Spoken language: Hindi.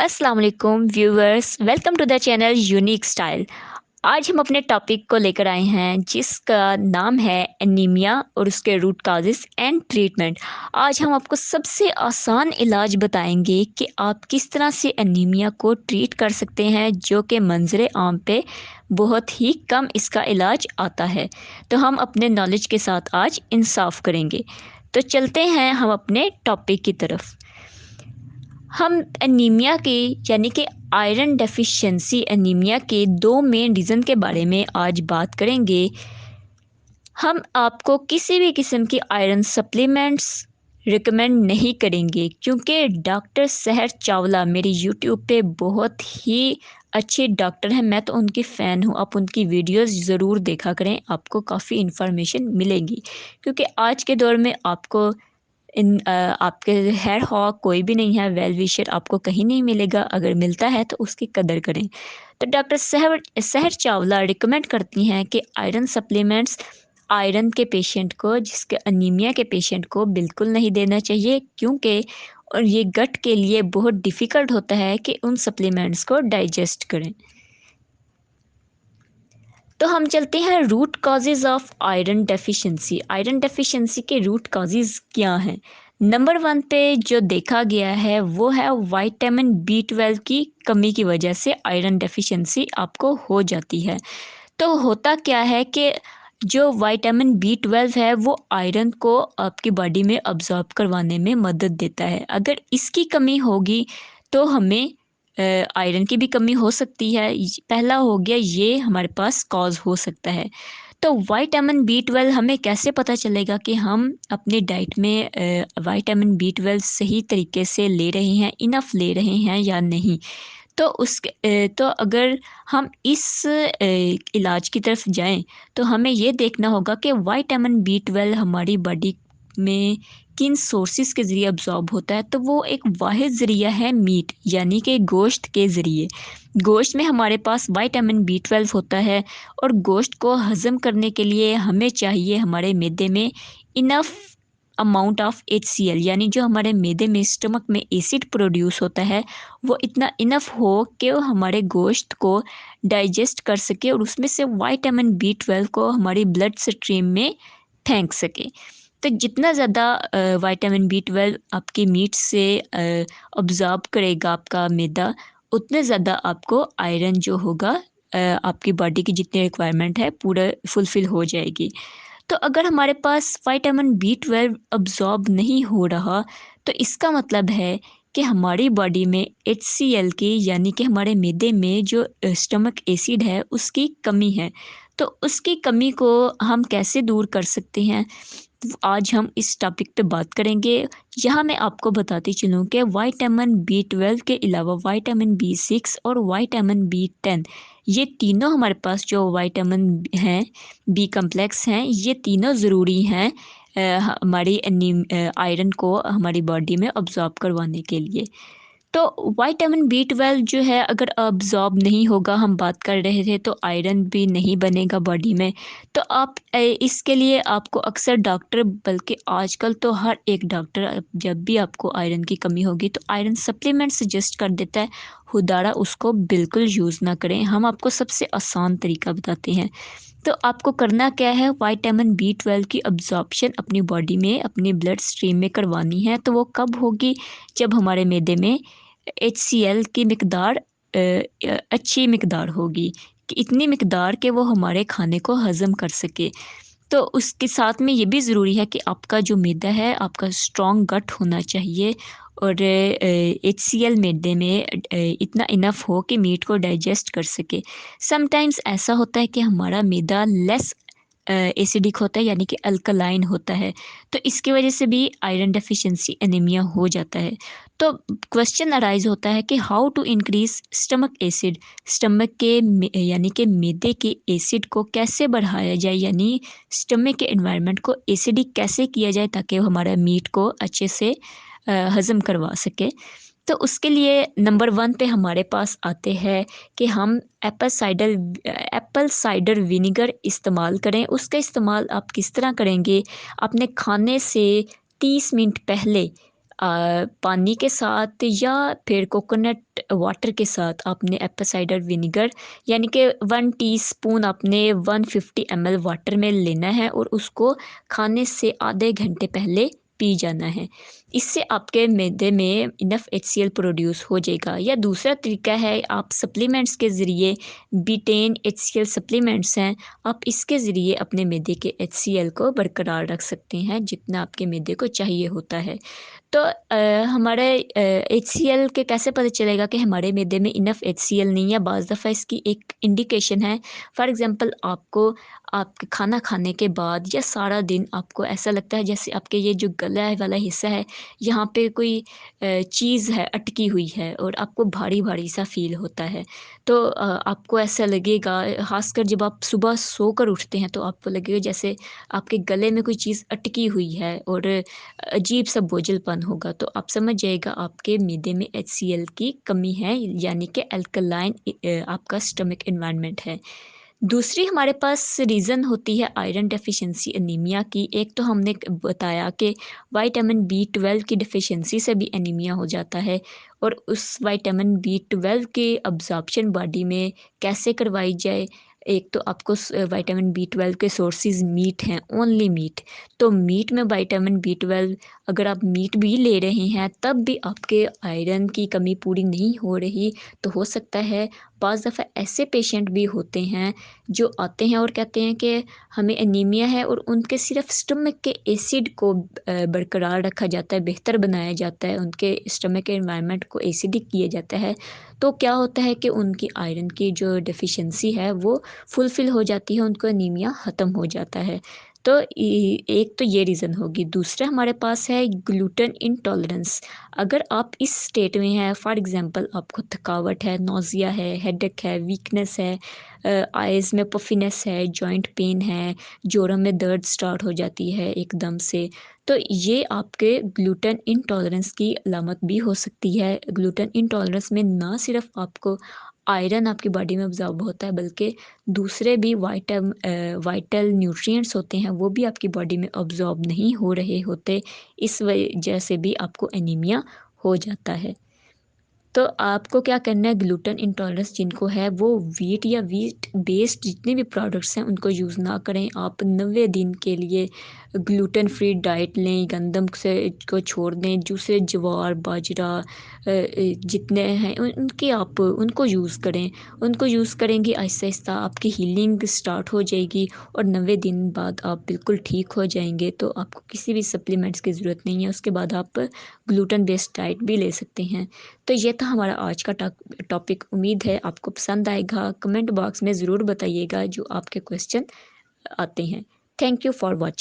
अस्सलाम वालेकुम viewers, welcome to the channel unique style. आज हम अपने टॉपिक को लेकर आए हैं जिसका नाम है एनीमिया और उसके रूट काजेस एंड ट्रीटमेंट। आज हम आपको सबसे आसान इलाज बताएंगे कि आप किस तरह से एनीमिया को ट्रीट कर सकते हैं, जो कि मंजरे आम पे बहुत ही कम इसका इलाज आता है। तो हम अपने नॉलेज के साथ आज इंसाफ करेंगे। तो चलते हैं हम अपने टॉपिक की तरफ। हम एनीमिया के यानी कि आयरन डेफिशिएंसी एनीमिया के दो मेन रीज़न के बारे में आज बात करेंगे। हम आपको किसी भी किस्म की आयरन सप्लीमेंट्स रिकमेंड नहीं करेंगे, क्योंकि डॉक्टर सहर चावला मेरे यूट्यूब पे बहुत ही अच्छे डॉक्टर हैं। मैं तो उनकी फ़ैन हूँ। आप उनकी वीडियोस ज़रूर देखा करें, आपको काफ़ी इन्फॉर्मेशन मिलेगी। क्योंकि आज के दौर में आपको आपके हेयर हॉग कोई भी नहीं है, वेल विशर आपको कहीं नहीं मिलेगा। अगर मिलता है तो उसकी कदर करें। तो डॉक्टर सहर सहर चावला रिकमेंड करती हैं कि आयरन सप्लीमेंट्स आयरन के पेशेंट को, जिसके अनीमिया के पेशेंट को बिल्कुल नहीं देना चाहिए, क्योंकि और ये गट के लिए बहुत डिफ़िकल्ट होता है कि उन सप्लीमेंट्स को डाइजेस्ट करें। तो हम चलते हैं root causes of iron deficiency. Iron deficiency के रूट कॉजेज़ क्या हैं? नंबर 1 पे जो देखा गया है वो है विटामिन बी 12 की कमी की वजह से आयरन डेफिशिएंसी आपको हो जाती है। तो होता क्या है कि जो विटामिन बी 12 है वो आयरन को आपकी बॉडी में अब्ज़ॉर्ब करवाने में मदद देता है। अगर इसकी कमी होगी तो हमें आयरन की भी कमी हो सकती है। पहला हो गया, ये हमारे पास कॉज़ हो सकता है। तो विटामिन बी 12 हमें कैसे पता चलेगा कि हम अपनी डाइट में विटामिन बी 12 सही तरीके से ले रहे हैं, इनफ ले रहे हैं या नहीं। तो तो अगर हम इस इलाज की तरफ जाएँ, तो हमें ये देखना होगा कि विटामिन बी 12 हमारी बॉडी में किन सोर्सेज़ के ज़रिए अब्ज़ॉर्ब होता है। तो वो एक वाहिद ज़रिया है मीट, यानी कि गोश्त के ज़रिए। गोश्त में हमारे पास विटामिन बी 12 होता है, और गोश्त को हज़म करने के लिए हमें चाहिए हमारे मैदे में इनफ अमाउंट ऑफ HCl, यानी जो हमारे मैदे में स्टमक में एसिड प्रोड्यूस होता है वो इतना इनफ हो कि वो हमारे गोश्त को डाइजेस्ट कर सके और उसमें से विटामिन बी 12 को हमारी ब्लड स्ट्रीम में फेंक सके। तो जितना ज़्यादा विटामिन बी 12 आपकी मीट से अब्ज़ॉर्ब करेगा आपका मैदा, उतने ज़्यादा आपको आयरन जो होगा आपकी बॉडी की जितनी रिक्वायरमेंट है पूरा फुलफ़िल हो जाएगी। तो अगर हमारे पास विटामिन बी 12 अब्ज़ॉर्ब नहीं हो रहा, तो इसका मतलब है कि हमारी बॉडी में HCl की, यानी कि हमारे मैदे में जो स्टमक एसिड है उसकी कमी है। तो उसकी कमी को हम कैसे दूर कर सकते हैं, आज हम इस टॉपिक पे बात करेंगे। यहाँ मैं आपको बताती चलूँ कि विटामिन बी 12 के अलावा विटामिन बी 6 और विटामिन बी 10, ये तीनों हमारे पास जो विटामिन हैं, बी कम्प्लेक्स हैं, ये तीनों ज़रूरी हैं हमारी आयरन को हमारी बॉडी में अब्ज़ॉर्ब करवाने के लिए। तो विटामिन बी 12 जो है अगर अब्ज़ॉर्ब नहीं होगा, हम बात कर रहे थे, तो आयरन भी नहीं बनेगा बॉडी में। तो आप इसके लिए आपको अक्सर डॉक्टर, बल्कि आजकल तो हर एक डॉक्टर जब भी आपको आयरन की कमी होगी तो आयरन सप्लीमेंट सजेस्ट कर देता है। खुदारा उसको बिल्कुल यूज़ ना करें। हम आपको सबसे आसान तरीका बताते हैं। तो आपको करना क्या है, विटामिन बी 12 की अब्ज़ॉर्प्शन अपनी बॉडी में, अपनी ब्लड स्ट्रीम में करवानी है। तो वो कब होगी, जब हमारे मैदे में HCl की मिकदार अच्छी मिकदार होगी, कि इतनी मिकदार के वो हमारे खाने को हज़म कर सके। तो उसके साथ में ये भी ज़रूरी है कि आपका जो मैदा है, आपका स्ट्रॉन्ग गट होना चाहिए, और HCl मैदे में इतना इनफ हो कि मीट को डाइजेस्ट कर सके। समटाइम्स ऐसा होता है कि हमारा मैदा लेस एसिडिक होता है, यानी कि अल्कलाइन होता है। तो इसकी वजह से भी आयरन डेफिशिएंसी एनीमिया हो जाता है। तो क्वेश्चन अराइज़ होता है कि how to increase stomach acid, stomach के यानी कि मैदे के एसिड को कैसे बढ़ाया जाए, यानी स्टमक के एनवायरनमेंट को एसिडिक कैसे किया जाए ताकि वो हमारा मीट को अच्छे से हज़म करवा सके। तो उसके लिए नंबर 1 पे हमारे पास आते हैं कि हम एप्पल साइडर विनेगर इस्तेमाल करें। उसका इस्तेमाल आप किस तरह करेंगे, अपने खाने से 30 मिनट पहले पानी के साथ या फिर कोकोनट वाटर के साथ आपने एप्पल साइडर विनेगर यानी कि 1 टीस्पून आपने 150 ml वाटर में लेना है और उसको खाने से आधे घंटे पहले पी जाना है। इससे आपके मैदे में इनफ HCl प्रोड्यूस हो जाएगा। या दूसरा तरीका है, आप सप्लीमेंट्स के ज़रिए बीटेन HCl सप्लीमेंट्स हैं, आप इसके ज़रिए अपने मैदे के HCl को बरकरार रख सकते हैं जितना आपके मैदे को चाहिए होता है। तो हमारे HCl के कैसे पता चलेगा कि हमारे मैदे में इनफ HCl नहीं है? बाज़ दफ़ा इसकी एक इंडिकेशन है। फॉर एग्ज़ाम्पल आपको आपके खाना खाने के बाद या सारा दिन आपको ऐसा लगता है जैसे आपके ये जो गला वाला हिस्सा है, यहाँ पे कोई चीज़ है अटकी हुई है और आपको भारी-भारी सा फ़ील होता है। तो आपको ऐसा लगेगा, ख़ासकर जब आप सुबह सोकर उठते हैं तो आपको लगेगा जैसे आपके गले में कोई चीज़ अटकी हुई है और अजीब-सा बोझलपन होगा, तो आप समझ जाइएगा आपके मैदे में HCl की कमी है, यानी कि अल्कलाइन आपका स्टमक एनवायरनमेंट है। दूसरी हमारे पास रीज़न होती है आयरन डेफ़िशिएंसी एनीमिया की। एक तो हमने क बताया कि विटामिन B12 की डेफ़िशिएंसी से भी एनीमिया हो जाता है और उस विटामिन B12 की अब्ज़ॉर्प्शन बॉडी में कैसे करवाई जाए? एक तो आपको विटामिन B12 के सोर्सेज़ मीट हैं, ओनली मीट। तो मीट में विटामिन B12, अगर आप मीट भी ले रहे हैं तब भी आपके आयरन की कमी पूरी नहीं हो रही, तो हो सकता है बाज़ दफ़ा ऐसे पेशेंट भी होते हैं जो आते हैं और कहते हैं कि हमें एनीमिया है और उनके सिर्फ़ स्टमक के एसिड को बरकरार रखा जाता है, बेहतर बनाया जाता है, उनके स्टमक के एनवायरनमेंट को एसिडिक किया जाता है। तो क्या होता है कि उनकी आयरन की जो डेफ़िशिएंसी है वो फुलफ़िल हो जाती है, उनको एनीमिया ख़त्म हो जाता है। तो एक तो ये रीज़न होगी। दूसरा हमारे पास है ग्लूटेन इंटॉलरेंस। अगर आप इस स्टेट में हैं, फॉर एग्ज़ाम्पल आपको थकावट है, नौज़िया है, हेडेक है, वीकनेस है, आइज़ में पफ़ीनेस है, जॉइंट पेन है, जोड़ों में दर्द स्टार्ट हो जाती है एकदम से, तो ये आपके ग्लूटेन इंटॉलरेंस की अलामत भी हो सकती है। ग्लूटेन इंटॉलरेंस में ना सिर्फ़ आपको आयरन आपकी बॉडी में अब्ज़ॉर्ब होता है, बल्कि दूसरे भी वाइटल न्यूट्रिएंट्स होते हैं, वो भी आपकी बॉडी में अब्ज़ॉर्ब नहीं हो रहे होते। इस वजह से भी आपको एनीमिया हो जाता है। तो आपको क्या करना है, ग्लूटेन इंटॉलरेंस जिनको है वो व्हीट या व्हीट बेस्ड जितने भी प्रोडक्ट्स हैं उनको यूज़ ना करें। आप 90 दिन के लिए ग्लूटेन फ्री डाइट लें, गंदम से को छोड़ दें, दूसरे ज्वार, बाजरा जितने हैं उनके आप उनको यूज़ करें। उनको यूज़ करेंगे आहिस्ता-आहिस्ता आपकी हीलिंग स्टार्ट हो जाएगी और 90 दिन बाद आप बिल्कुल ठीक हो जाएँगे। तो आपको किसी भी सप्लीमेंट्स की ज़रूरत नहीं है, उसके बाद आप ग्लूटेन बेस्ड डाइट भी ले सकते हैं। तो ये था हमारा आज का टॉपिक। उम्मीद है आपको पसंद आएगा। कमेंट बॉक्स में ज़रूर बताइएगा जो आपके क्वेश्चन आते हैं। Thank you for watching.